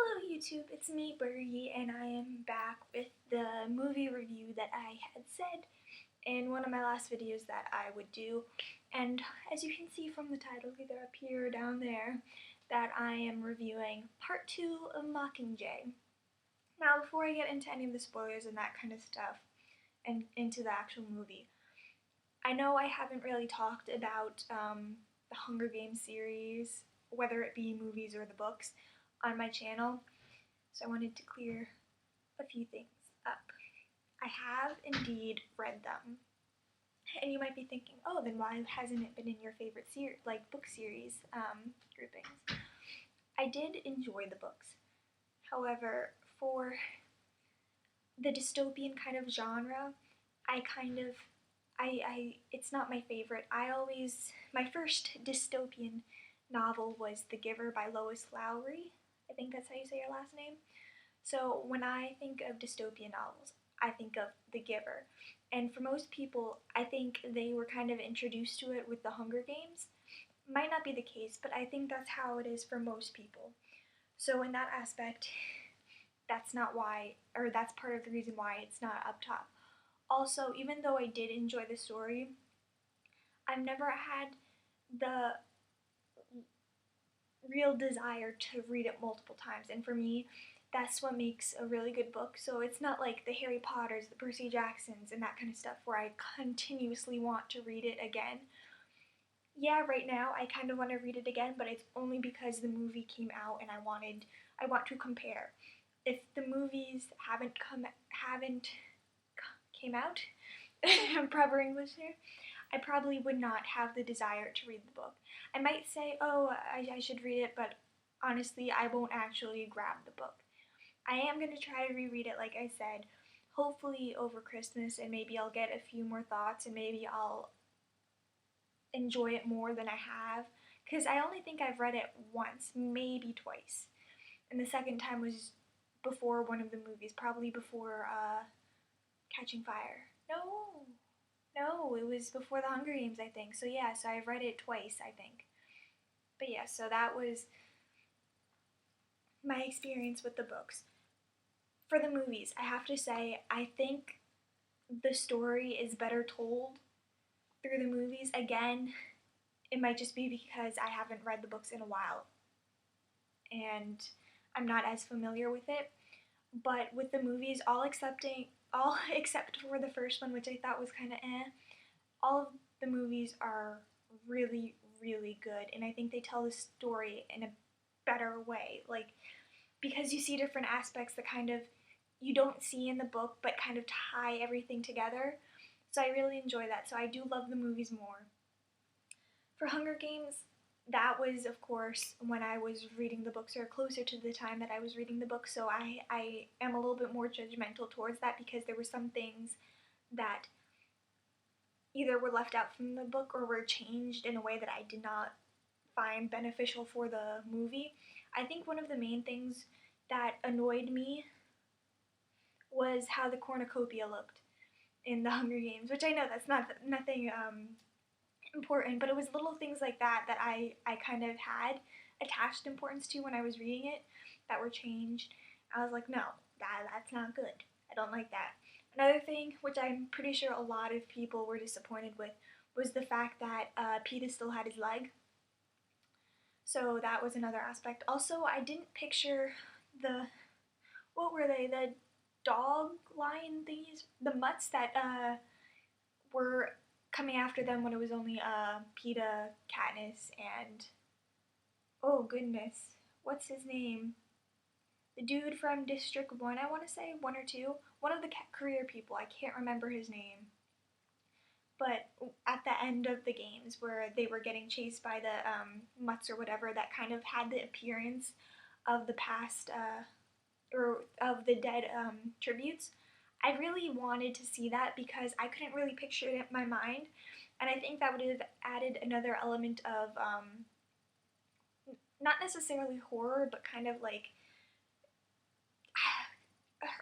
Hello YouTube, it's me Bergie, and I am back with the movie review that I had said in one of my last videos that I would do. And as you can see from the title, either up here or down there, that I am reviewing part 2 of Mockingjay. Now before I get into any of the spoilers and that kind of stuff, and into the actual movie, I know I haven't really talked about the Hunger Games series, whether it be movies or the books, on my channel, so I wanted to clear a few things up. I have indeed read them, and you might be thinking, oh, then why hasn't it been in your favorite book series groupings? I did enjoy the books. However, for the dystopian kind of genre, it's not my favorite. My first dystopian novel was The Giver by Lois Lowry. I think that's how you say your last name. So when I think of dystopian novels, I think of The Giver. And for most people, I think they were kind of introduced to it with the Hunger Games. Might not be the case, but I think that's how it is for most people. So in that aspect, that's part of the reason why it's not up top. Also, even though I did enjoy the story, I've never had the real desire to read it multiple times, and for me, that's what makes a really good book. So it's not like the Harry Potters, the Percy Jacksons, and that kind of stuff where I continuously want to read it again. Yeah, right now I kind of want to read it again, but it's only because the movie came out and I want to compare. If the movies came out, proper English here, I probably would not have the desire to read the book. I might say, oh, I should read it, but honestly, I won't actually grab the book. I am going to try to reread it, like I said, hopefully over Christmas, and maybe I'll get a few more thoughts, and maybe I'll enjoy it more than I have, because I only think I've read it once, maybe twice, and the second time was before one of the movies, probably before Catching Fire. No, it was before the Hunger Games, I think. So yeah, so I've read it twice, I think. But yeah, so that was my experience with the books. For the movies, I have to say, I think the story is better told through the movies. Again, it might just be because I haven't read the books in a while, and I'm not as familiar with it. But with the movies, all except for the first one, which I thought was kind of all of the movies are really, really good, and I think they tell the story in a better way, like, because you see different aspects that kind of you don't see in the book, but kind of tie everything together. So I really enjoy that. So I do love the movies more. For Hunger Games, that was, of course, when I was reading the books, or closer to the time that I was reading the books, so I am a little bit more judgmental towards that, because there were some things that either were left out from the book or were changed in a way that I did not find beneficial for the movie. I think one of the main things that annoyed me was how the cornucopia looked in the Hunger Games, which I know that's nothing important, but it was little things like that I kind of had attached importance to when I was reading it that were changed. I was like, no, that's not good. I don't like that. Another thing, which I'm pretty sure a lot of people were disappointed with, was the fact that Peeta still had his leg. So that was another aspect. Also, I didn't picture what were they, the dog lion thingies? The mutts that were coming after them when it was only Peeta, Katniss, and, oh goodness, what's his name? The dude from District 1, I want to say, 1 or 2. One of the career people, I can't remember his name. But at the end of the games, where they were getting chased by the mutts or whatever, that kind of had the appearance of the past, or of the dead tributes, I really wanted to see that because I couldn't really picture it in my mind, and I think that would have added another element of, not necessarily horror, but kind of like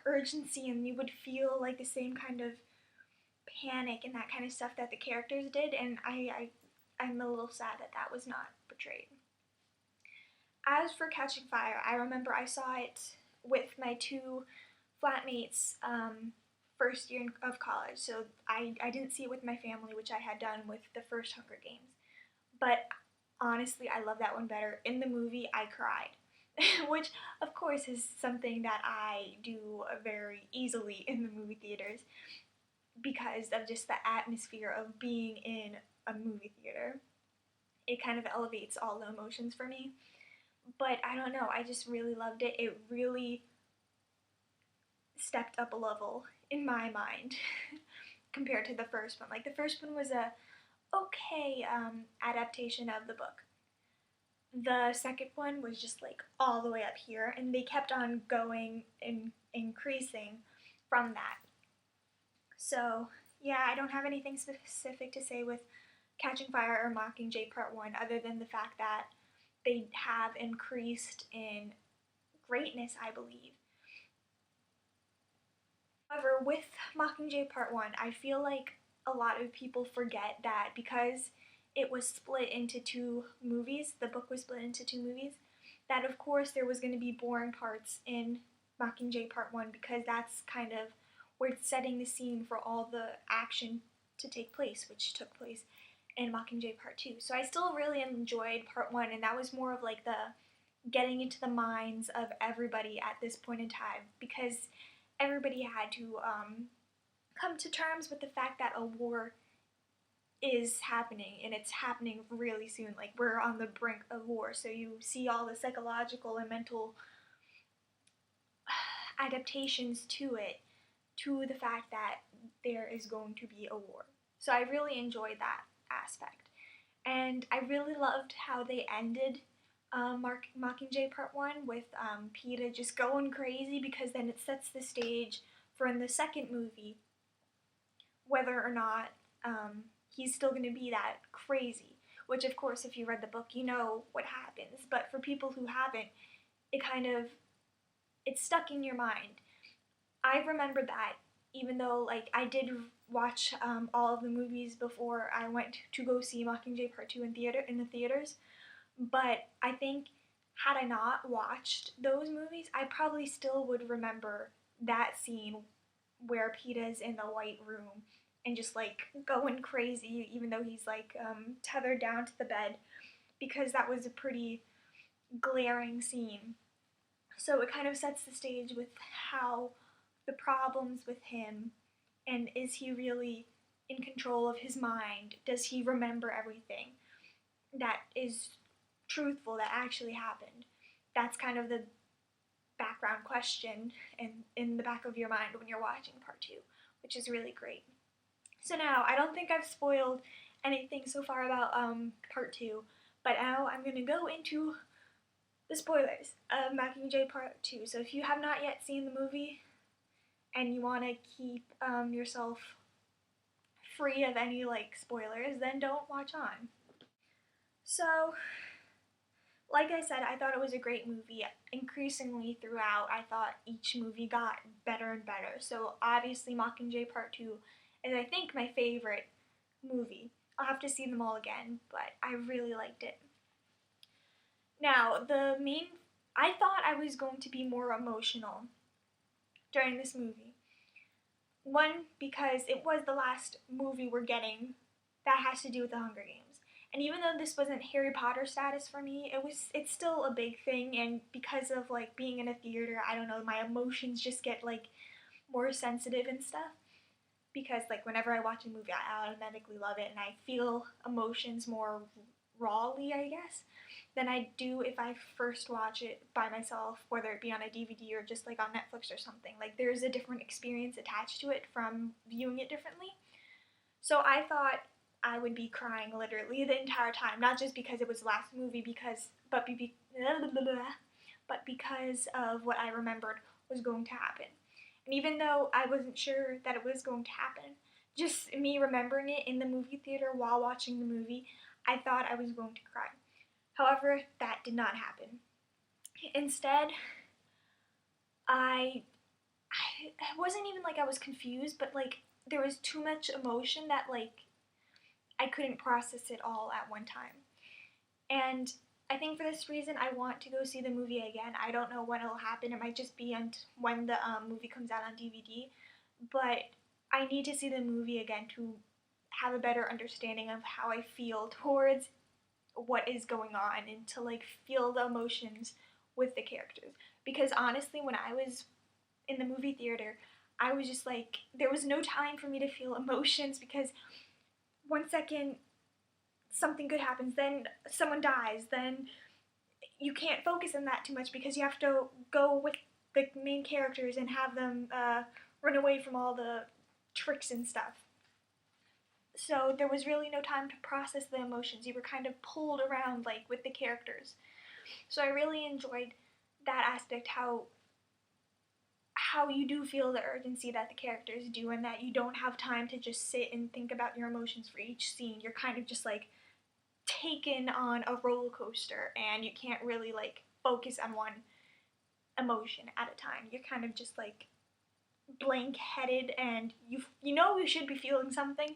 urgency, and you would feel like the same kind of panic and that kind of stuff that the characters did, and I'm a little sad that that was not portrayed. As for Catching Fire, I remember I saw it with my two flatmates first year of college, so I didn't see it with my family, which I had done with the first Hunger Games. But honestly, I love that one better. In the movie, I cried, which of course is something that I do very easily in the movie theaters because of just the atmosphere of being in a movie theater. It kind of elevates all the emotions for me. But I don't know, I just really loved it. It really stepped up a level in my mind compared to the first one. Like the first one was a okay adaptation of the book. The second one was just like all the way up here, and they kept on going and increasing from that. So yeah, I don't have anything specific to say with Catching Fire or Mockingjay Part 1 other than the fact that they have increased in greatness, I believe. However, with Mockingjay Part 1, I feel like a lot of people forget that because it was split into two movies, the book was split into two movies, that of course there was going to be boring parts in Mockingjay Part 1 because that's kind of where it's setting the scene for all the action to take place, which took place in Mockingjay Part 2. So I still really enjoyed Part 1, and that was more of like the getting into the minds of everybody at this point in time because everybody had to come to terms with the fact that a war is happening and it's happening really soon. Like we're on the brink of war, so you see all the psychological and mental adaptations to it, to the fact that there is going to be a war. So I really enjoyed that aspect. And I really loved how they ended Mockingjay Part 1 with Peeta just going crazy because then it sets the stage for in the second movie whether or not he's still going to be that crazy. Which, of course, if you read the book, you know what happens. But for people who haven't, it's stuck in your mind. I remember that even though like I did watch all of the movies before I went to go see Mockingjay Part 2 in the theaters, but I think had I not watched those movies, I probably still would remember that scene where Peeta's in the white room and just like going crazy even though he's like tethered down to the bed because that was a pretty glaring scene. So it kind of sets the stage with how the problems with him and is he really in control of his mind? Does he remember everything that is truthful that actually happened? That's kind of the background question in the back of your mind when you're watching Part 2, which is really great. So now, I don't think I've spoiled anything so far about Part 2, but now I'm going to go into the spoilers of Mockingjay Part 2. So if you have not yet seen the movie and you want to keep yourself free of any like spoilers, then don't watch on. So, like I said, I thought it was a great movie. Increasingly throughout, I thought each movie got better and better. So obviously Mockingjay Part 2 is I think my favorite movie. I'll have to see them all again, but I really liked it. Now, I thought I was going to be more emotional during this movie. One, because it was the last movie we're getting that has to do with the Hunger Games. And even though this wasn't Harry Potter status for me, it's still a big thing, and because of like being in a theater, I don't know, my emotions just get like more sensitive and stuff. Because like whenever I watch a movie, I automatically love it and I feel emotions more rawly, I guess, than I do if I first watch it by myself, whether it be on a DVD or just like on Netflix or something. Like there's a different experience attached to it from viewing it differently. So I thought I would be crying literally the entire time, not just because it was the last movie, but because of what I remembered was going to happen. And even though I wasn't sure that it was going to happen, just me remembering it in the movie theater while watching the movie, I thought I was going to cry. However, that did not happen. Instead, it wasn't even like I was confused, but like there was too much emotion that like I couldn't process it all at one time. And I think for this reason, I want to go see the movie again. I don't know when it'll happen. It might just be when the movie comes out on DVD. But I need to see the movie again to have a better understanding of how I feel towards what is going on and to like feel the emotions with the characters. Because honestly, when I was in the movie theater, I was just like, there was no time for me to feel emotions because one second something good happens, then someone dies, then you can't focus on that too much because you have to go with the main characters and have them run away from all the tricks and stuff. So there was really no time to process the emotions. You were kind of pulled around like with the characters. So I really enjoyed that aspect, how you do feel the urgency that the characters do and that you don't have time to just sit and think about your emotions for each scene. You're kind of just like taken on a roller coaster and you can't really like focus on one emotion at a time. You're kind of just like blank-headed and you know you should be feeling something,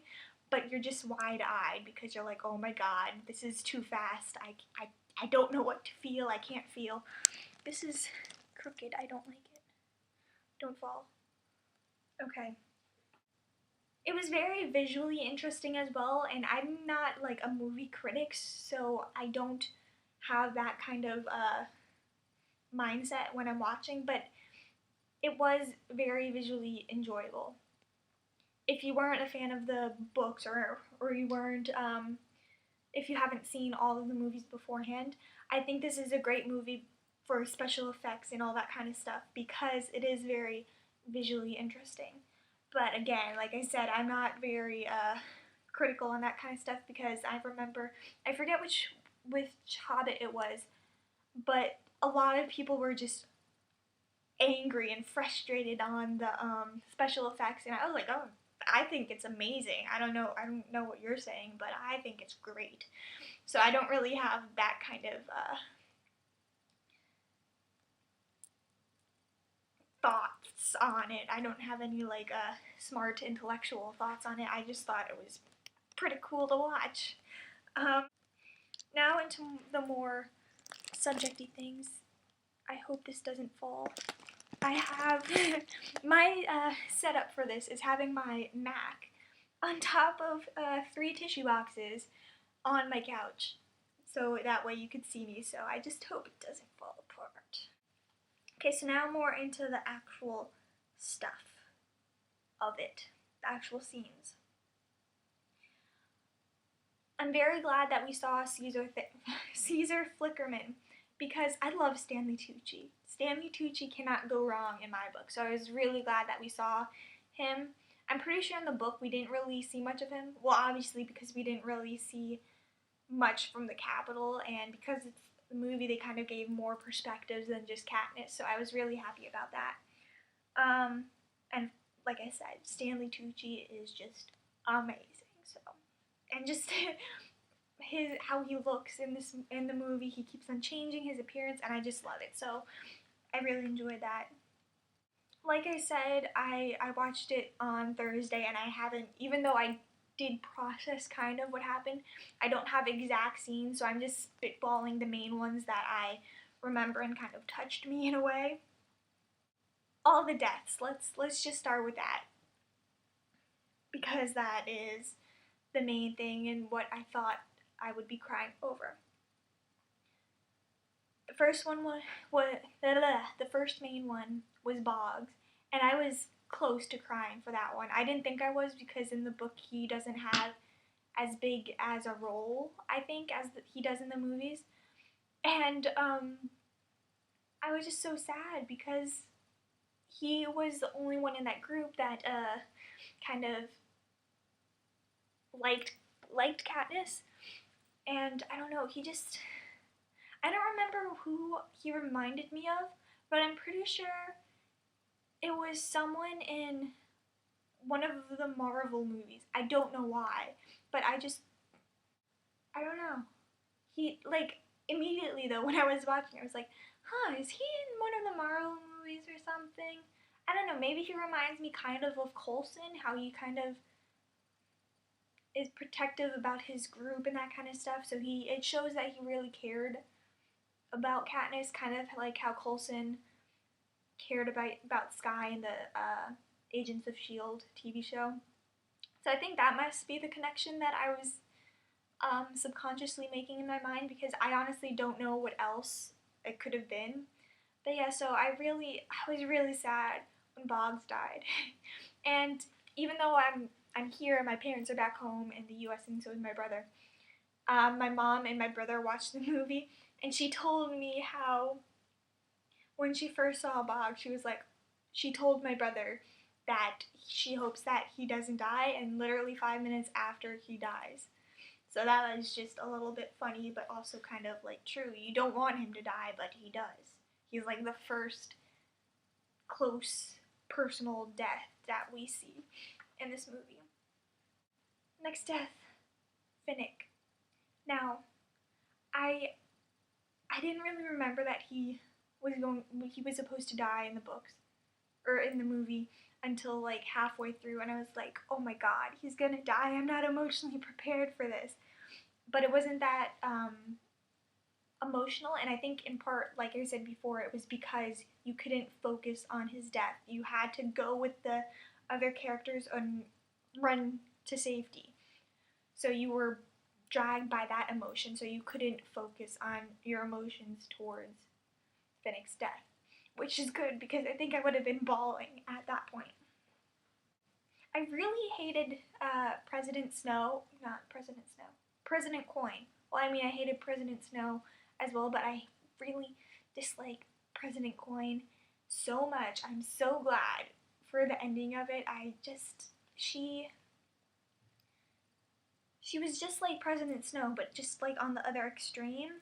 but you're just wide-eyed because you're like, oh my god, this is too fast. I don't know what to feel. I can't feel. This is crooked. I don't like it. Don't fall. Okay. It was very visually interesting as well, and I'm not like a movie critic, so I don't have that kind of mindset when I'm watching, but it was very visually enjoyable. If you weren't a fan of the books or you weren't if you haven't seen all of the movies beforehand, I think this is a great movie for special effects and all that kind of stuff because it is very visually interesting. But again, like I said, I'm not very critical on that kind of stuff because I forget which Hobbit it was, but a lot of people were just angry and frustrated on the special effects, and I was like, oh, I think it's amazing. I don't know what you're saying, but I think it's great. So I don't really have that kind of thoughts on it. I don't have any like smart intellectual thoughts on it. I just thought it was pretty cool to watch. Now into the more subjecty things. I hope this doesn't fall. I have my setup for this is having my Mac on top of 3 tissue boxes on my couch, so that way you could see me. So I just hope it doesn't fall apart. Okay, so now more into the actual stuff of it, the actual scenes. I'm very glad that we saw Caesar Flickerman because I love Stanley Tucci. Stanley Tucci cannot go wrong in my book, so I was really glad that we saw him. I'm pretty sure in the book we didn't really see much of him. Well, obviously because we didn't really see much from the Capitol, and because it's the movie, they kind of gave more perspectives than just Katniss, so I was really happy about that. And like I said, Stanley Tucci is just amazing. So, and just how he looks in the movie, he keeps on changing his appearance, and I just love it. So I really enjoyed that. Like I said, I watched it on Thursday, and I haven't, even though I did process kind of what happened, I don't have exact scenes, so I'm just spitballing the main ones that I remember and kind of touched me in a way. All the deaths. Let's just start with that because that is the main thing and what I thought I would be crying over. The first one the first main one was Boggs, and I was close to crying for that one. I didn't think I was because in the book he doesn't have as big as a role, I think, as he does in the movies. And I was just so sad because he was the only one in that group that kind of liked Katniss. And I don't know, I don't remember who he reminded me of, but I'm pretty sure it was someone in one of the Marvel movies. I don't know why, but I don't know. He, like, immediately though, when I was watching, I was like, huh, is he in one of the Marvel movies or something? I don't know, maybe he reminds me kind of Coulson, how he kind of is protective about his group and that kind of stuff, so it shows that he really cared about Katniss, kind of like how Coulson cared about Skye in the Agents of S.H.I.E.L.D. TV show. So I think that must be the connection that I was subconsciously making in my mind, because I honestly don't know what else it could have been. But yeah, so I was really sad when Boggs died. And even though I'm here, my parents are back home in the U.S. and so is my brother. My mom and my brother watched the movie, and she told me how when she first saw Boggs, she told my brother that she hopes that he doesn't die, and literally 5 minutes after he dies. So that was just a little bit funny, but also kind of like true. You don't want him to die, but he does. He's like the first close personal death that we see in this movie. Next death, Fennec. Now, I I didn't really remember that he was supposed to die in the books or in the movie until like halfway through, and I was like, oh my god, he's gonna die. I'm not emotionally prepared for this. But it wasn't that emotional, and I think in part, like I said before, it was because you couldn't focus on his death. You had to go with the other characters and run to safety. So you were dragged by that emotion, so you couldn't focus on your emotions towards Fennec's death, which is good because I think I would have been bawling at that point. I really hated President Snow, not President Snow, President Coin. Well, I mean, I hated President Snow as well, but I really disliked President Coin so much. I'm so glad for the ending of it. She was just like President Snow, but just like on the other extreme.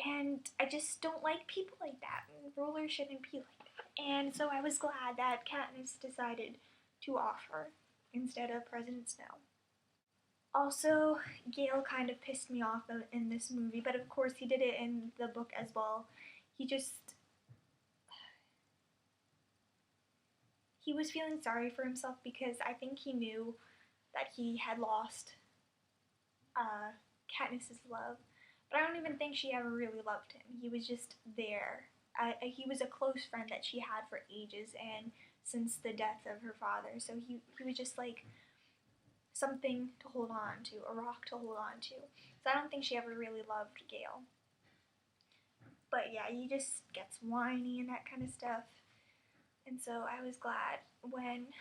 And I just don't like people like that. Rulers shouldn't be like that. And so I was glad that Katniss decided to off her instead of President Snow. Also, Gale kind of pissed me off in this movie, but of course he did it in the book as well. He was feeling sorry for himself because I think he knew that he had lost Katniss's love, but I don't even think she ever really loved him. He was just there. He was a close friend that she had for ages, and since the death of her father, so he was just like something to hold on to, a rock to hold on to. So I don't think she ever really loved Gale. But yeah, he just gets whiny and that kind of stuff. And so I was glad when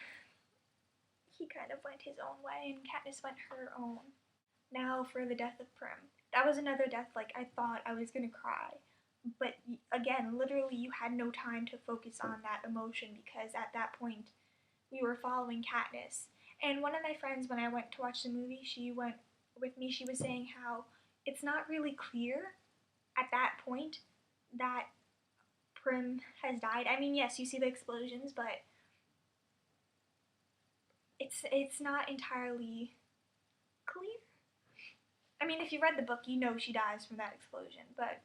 he kind of went his own way and Katniss went her own. Now for the death of Prim. That was another death like I thought I was gonna cry. But again, literally you had no time to focus on that emotion because at that point we were following Katniss. And one of my friends, when I went to watch the movie, she went with me, she was saying how it's not really clear at that point that Prim has died. I mean, yes, you see the explosions, but it's not entirely clear. I mean, if you read the book, you know she dies from that explosion, but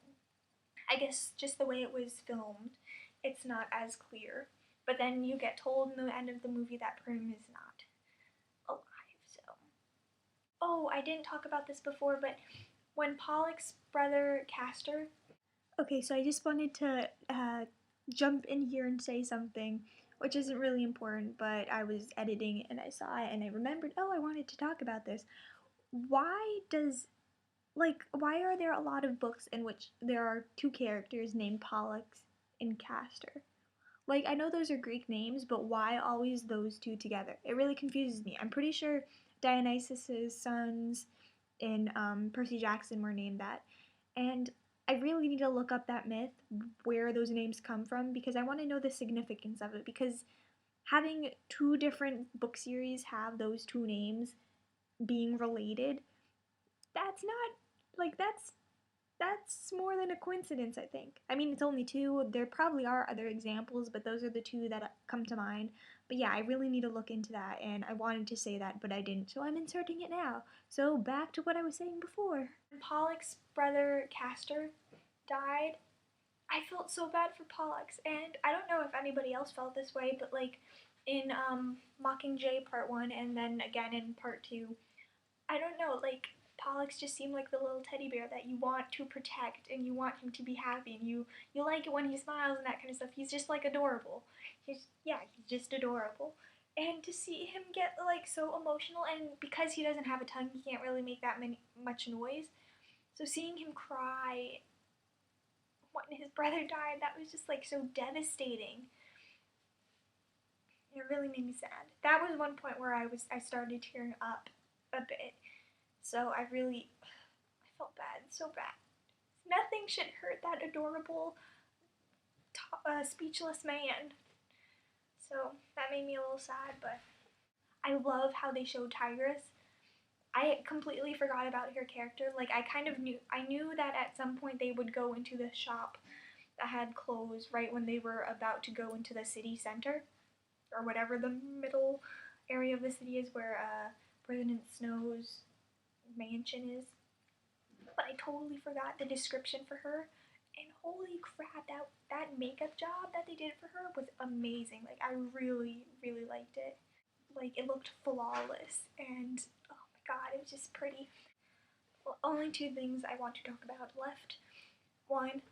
I guess just the way it was filmed, it's not as clear. But then you get told in the end of the movie that Prim is not alive, so. Oh, I didn't talk about this before, but when Pollock's brother Castor. Okay, so I just wanted to jump in here and say something, which isn't really important, but I was editing and I saw it and I remembered, oh, I wanted to talk about this. Why are there a lot of books in which there are two characters named Pollux and Castor? Like, I know those are Greek names, but why always those two together? It really confuses me. I'm pretty sure Dionysus's sons in Percy Jackson were named that. And I really need to look up that myth, where those names come from, because I want to know the significance of it. Because having two different book series have those two names being related, that's not, like, that's more than a coincidence, I think. I mean, it's only two. There probably are other examples, but those are the two that come to mind. But yeah, I really need to look into that, and I wanted to say that, but I didn't, so I'm inserting it now. So back to what I was saying before. When Pollux' brother Castor died, I felt so bad for Pollux, and I don't know if anybody else felt this way, but like in Mockingjay Part 1 and then again in Part 2, I don't know, like Pollux just seemed like the little teddy bear that you want to protect and you want him to be happy and you like it when he smiles and that kind of stuff. He's just like adorable. He's just adorable. And to see him get like so emotional, and because he doesn't have a tongue, he can't really make that much noise. So seeing him cry when his brother died, that was just like so devastating. It really made me sad. That was one point where I started tearing up a bit. So I felt bad, so bad. Nothing should hurt that adorable, speechless man. So that made me a little sad, but I love how they showed Tigress. I completely forgot about her character. Like, I knew that at some point they would go into the shop that had clothes right when they were about to go into the city center, or whatever the middle area of the city is where President Snow's mansion is. But I totally forgot the description for her, and holy crap, that makeup job that they did for her was amazing. Like, I really, really liked it. Like, it looked flawless, and oh my god, it was just pretty. Well, only two things I want to talk about left. One,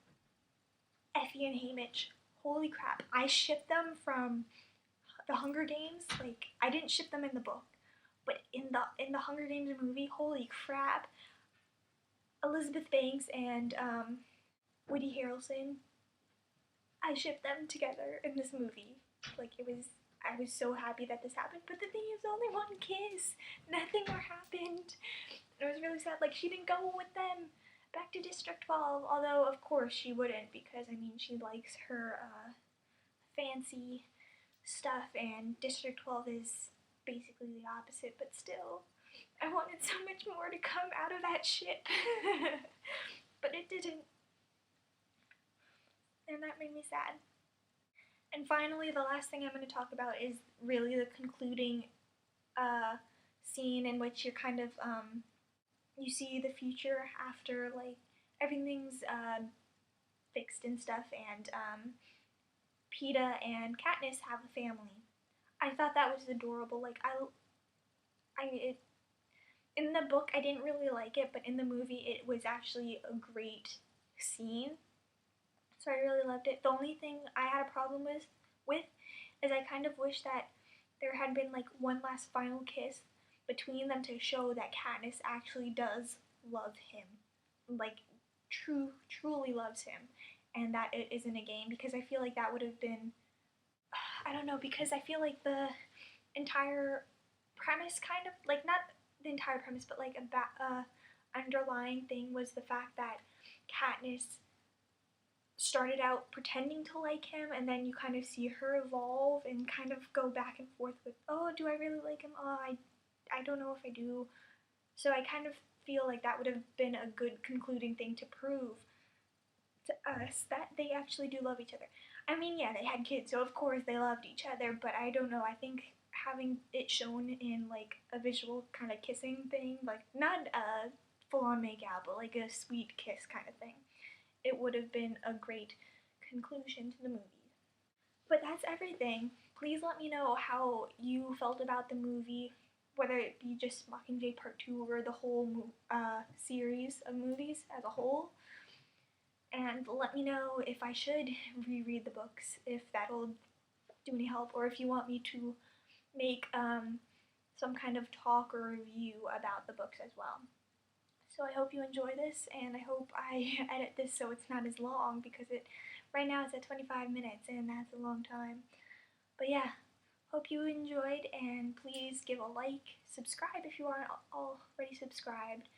Effie and Haymitch. Holy crap, I shipped them from the Hunger Games. Like, I didn't ship them in the book, but in the Hunger Games movie, holy crap. Elizabeth Banks and Woody Harrelson, I shipped them together in this movie. Like, I was so happy that this happened, but the thing is, only one kiss. Nothing more happened. It was really sad. Like, she didn't go with them back to District 12, although of course she wouldn't, because I mean, she likes her fancy stuff, and District 12 is basically the opposite, but still, I wanted so much more to come out of that ship. But it didn't. And that made me sad. And finally, the last thing I'm going to talk about is really the concluding scene in which you're kind of, you see the future after, like, everything's fixed and stuff, and Peeta and Katniss have a family. I thought that was adorable. Like, in the book, I didn't really like it, but in the movie, it was actually a great scene. So I really loved it. The only thing I had a problem with is I kind of wish that there had been like one last final kiss between them to show that Katniss actually does love him. Like, truly loves him. And that it isn't a game, because I feel like that would have been, I don't know, because I feel like the entire premise kind of, like, not the entire premise, but like a underlying thing was the fact that Katniss started out pretending to like him, and then you kind of see her evolve and kind of go back and forth with, oh, do I really like him? Oh, I don't know if I do. So I kind of feel like that would have been a good concluding thing to prove to us that they actually do love each other. I mean, yeah, they had kids, so of course they loved each other, but I don't know, I think having it shown in like a visual kind of kissing thing, like not a full-on make out, but like a sweet kiss kind of thing, it would have been a great conclusion to the movie. But that's everything. Please let me know how you felt about the movie, whether it be just Mockingjay Part 2 or the whole series of movies as a whole. And let me know if I should reread the books, if that'll do any help, or if you want me to make some kind of talk or review about the books as well. So I hope you enjoy this, and I hope I edit this so it's not as long, because right now it's at 25 minutes, and that's a long time. But yeah, hope you enjoyed, and please give a like, subscribe if you aren't already subscribed.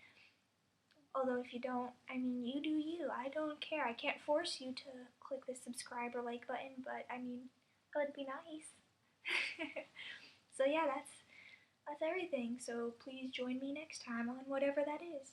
Although if you don't, I mean, you do you. I don't care. I can't force you to click the subscribe or like button, but I mean, it would be nice. So yeah, that's everything. So please join me next time on whatever that is.